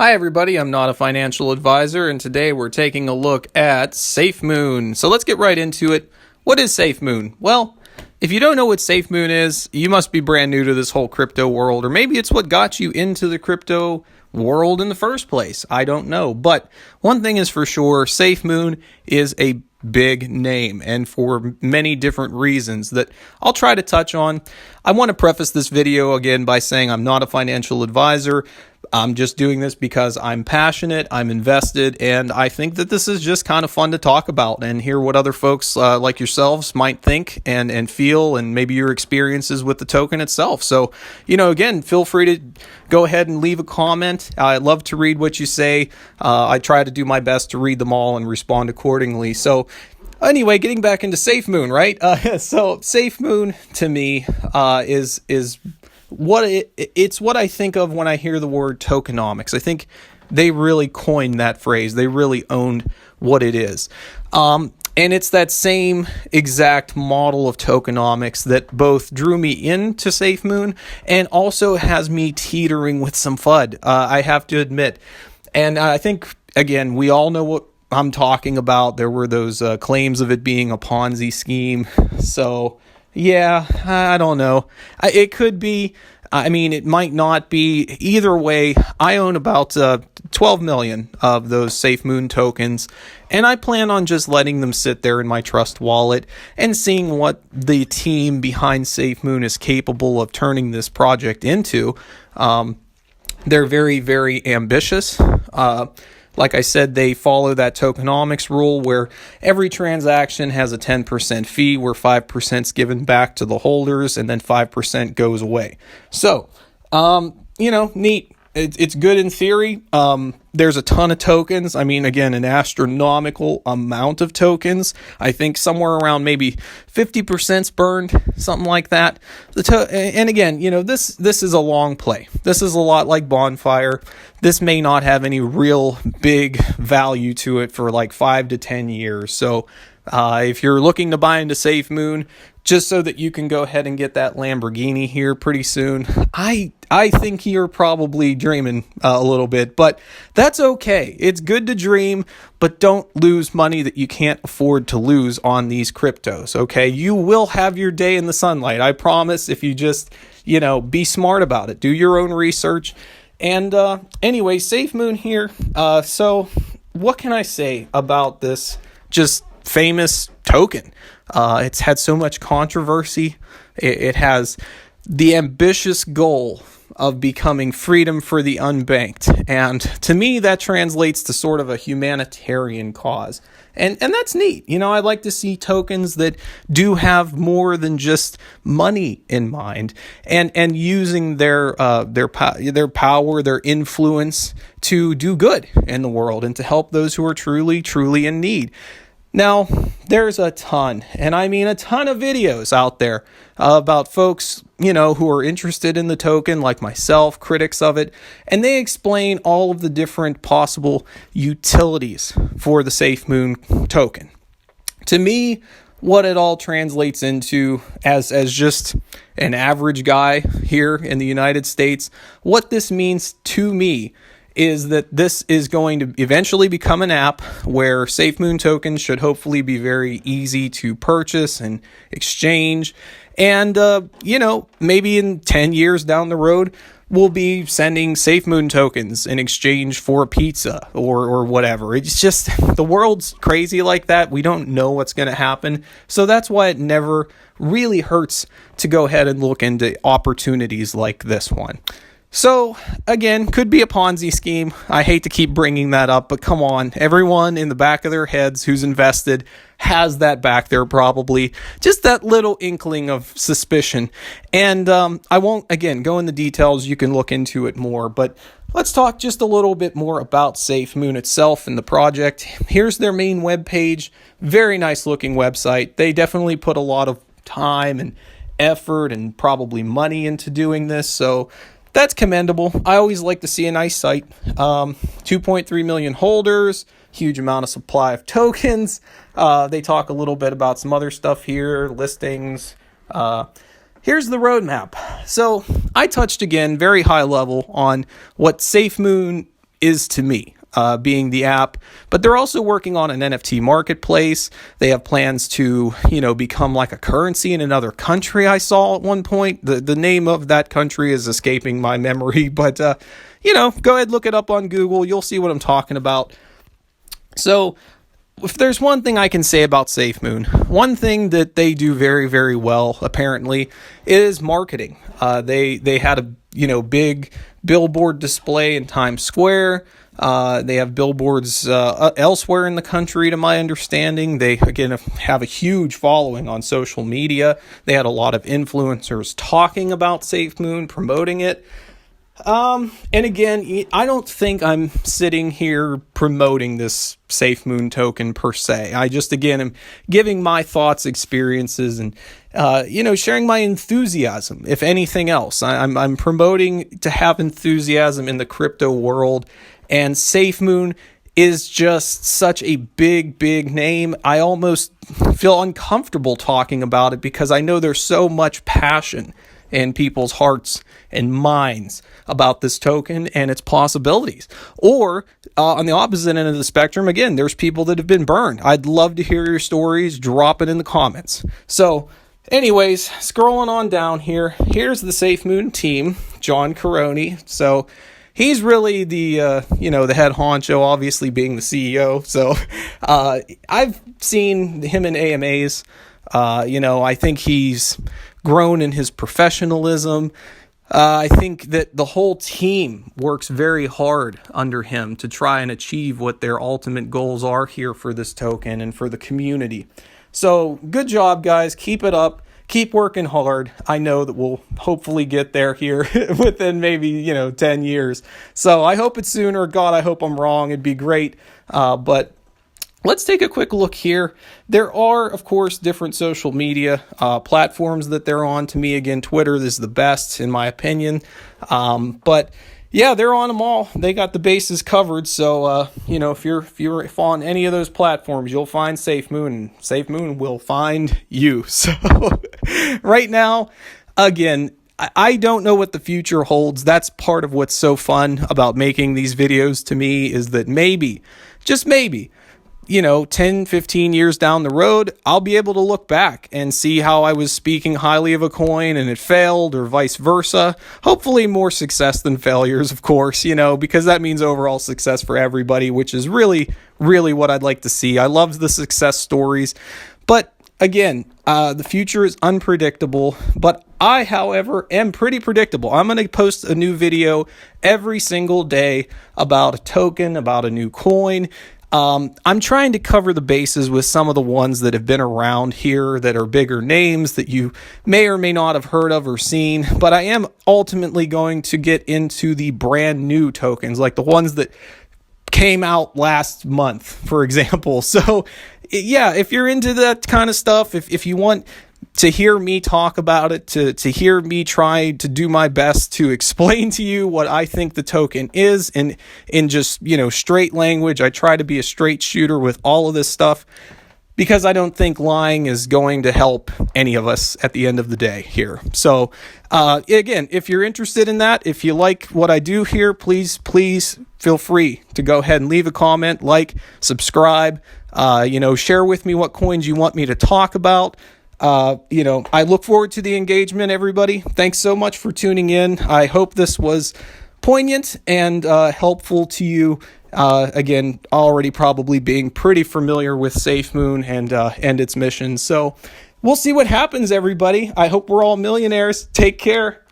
Hi everybody, I'm not a financial advisor, and today we're taking a look at Safemoon. So let's get right into it. What is Safemoon? Well, if you don't know what Safemoon is, you must be brand new to this whole crypto world, or maybe it's what got you into the crypto world in the first place. I don't know. But one thing is for sure, Safemoon is a big name, and for many different reasons that I'll try to touch on. I want to preface this video again by saying I'm not a financial advisor. I'm just doing this because I'm passionate, I'm invested, and I think that this is just kind of fun to talk about and hear what other folks like yourselves might think and feel, and maybe your experiences with the token itself. So, again, feel free to go ahead and leave a comment. I love to read what you say. I try to do my best to read them all and respond accordingly. So, anyway, getting back into Safemoon, right? So Safemoon to me is it's what I think of when I hear the word tokenomics. I think they really coined that phrase. They really owned what it is. And it's that same exact model of tokenomics that both drew me into Safemoon and also has me teetering with some FUD, I have to admit. And I think, again, we all know what I'm talking about. There were those claims of it being a Ponzi scheme. So, yeah, I don't know. It could be. I mean, it might not be. Either way, I own about 12 million of those Safemoon tokens, and I plan on just letting them sit there in my trust wallet and seeing what the team behind Safemoon is capable of turning this project into. They're very, very ambitious. Like I said, they follow that tokenomics rule where every transaction has a 10% fee, where 5% is given back to the holders and then 5% goes away. So, neat. It's good in theory. There's a ton of tokens. I mean, again, an astronomical amount of tokens. I think somewhere around maybe 50%'s burned, something like that. And again, this is a long play. This is a lot like Bonfire. This may not have any real big value to it for like 5 to 10 years. So if you're looking to buy into Safemoon, just so that you can go ahead and get that Lamborghini here pretty soon, I think you're probably dreaming a little bit, but that's okay. It's good to dream, but don't lose money that you can't afford to lose on these cryptos, okay? You will have your day in the sunlight, I promise, if you just, be smart about it. Do your own research. And anyway, Safemoon here. So what can I say about this just famous token? It's had so much controversy. It has the ambitious goal of becoming freedom for the unbanked. And to me, that translates to sort of a humanitarian cause. And that's neat. I'd like to see tokens that do have more than just money in mind, and using their power, their influence to do good in the world and to help those who are truly, truly in need. Now, there's a ton, and I mean a ton of videos out there about folks, who are interested in the token, like myself, critics of it, and they explain all of the different possible utilities for the Safemoon token. To me, what it all translates into as just an average guy here in the United States, what this means to me is that this is going to eventually become an app where Safemoon tokens should hopefully be very easy to purchase and exchange. And, maybe in 10 years down the road, we'll be sending Safemoon tokens in exchange for a pizza or whatever. It's just, the world's crazy like that. We don't know what's going to happen. So that's why it never really hurts to go ahead and look into opportunities like this one. So, again, could be a Ponzi scheme. I hate to keep bringing that up, but come on. Everyone in the back of their heads who's invested has that back there probably. Just that little inkling of suspicion. And I won't, again, go into details. You can look into it more. But let's talk just a little bit more about Safemoon itself and the project. Here's their main webpage. Very nice looking website. They definitely put a lot of time and effort and probably money into doing this. So that's commendable. I always like to see a nice site. 2.3 million holders, huge amount of supply of tokens. They talk a little bit about some other stuff here, listings. Here's the roadmap. So I touched again, very high level, on what Safemoon is to me. Being the app, but they're also working on an NFT marketplace. They have plans to, become like a currency in another country. I saw at one point. The name of that country is escaping my memory, but go ahead, look it up on Google. You'll see what I'm talking about. So if there's one thing I can say about Safemoon, one thing that they do very, very well, apparently, is marketing. They had a big billboard display in Times Square. They have billboards elsewhere in the country, to my understanding. They, again, have a huge following on social media. They had a lot of influencers talking about Safemoon, promoting it. And again, I don't think I'm sitting here promoting this Safemoon token per se. I just, again, am giving my thoughts, experiences, and, sharing my enthusiasm, if anything else. I'm promoting to have enthusiasm in the crypto world, and Safemoon is just such a big, big name. I almost feel uncomfortable talking about it because I know there's so much passion in people's hearts and minds about this token and its possibilities. Or on the opposite end of the spectrum, again, there's people that have been burned. I'd love to hear your stories. Drop it in the comments. So anyways, scrolling on down here, here's the Safemoon team, John Caroni. So he's really the head honcho, obviously being the CEO. So I've seen him in AMAs. I think he's grown in his professionalism. I think that the whole team works very hard under him to try and achieve what their ultimate goals are here for this token and for the community. So good job, guys. Keep it up. Keep working hard. I know that we'll hopefully get there here within maybe, 10 years. So I hope it's sooner. God, I hope I'm wrong. It'd be great. But let's take a quick look here. There are, of course, different social media platforms that they're on. To me, again, Twitter is the best, in my opinion. But yeah, they're on them all. They got the bases covered. So, if you're on any of those platforms, you'll find Safemoon, and Safemoon will find you. So right now, again, I don't know what the future holds. That's part of what's so fun about making these videos to me, is that maybe, just maybe, 10, 15 years down the road, I'll be able to look back and see how I was speaking highly of a coin and it failed, or vice versa. Hopefully more success than failures, of course, because that means overall success for everybody, which is really, really what I'd like to see. I love the success stories. But again, the future is unpredictable, but I, however, am pretty predictable. I'm going to post a new video every single day about a token, about a new coin. I'm trying to cover the bases with some of the ones that have been around here that are bigger names that you may or may not have heard of or seen, but I am ultimately going to get into the brand new tokens, like the ones that came out last month, for example. So yeah, if you're into that kind of stuff, if you want to hear me talk about it, to hear me try to do my best to explain to you what I think the token is in just, straight language. I try to be a straight shooter with all of this stuff because I don't think lying is going to help any of us at the end of the day here. So, again, if you're interested in that, if you like what I do here, please feel free to go ahead and leave a comment, subscribe, share with me what coins you want me to talk about. I look forward to the engagement, everybody. Thanks so much for tuning in. I hope this was poignant and helpful to you. Again, already probably being pretty familiar with Safemoon and its mission. So we'll see what happens, everybody. I hope we're all millionaires. Take care.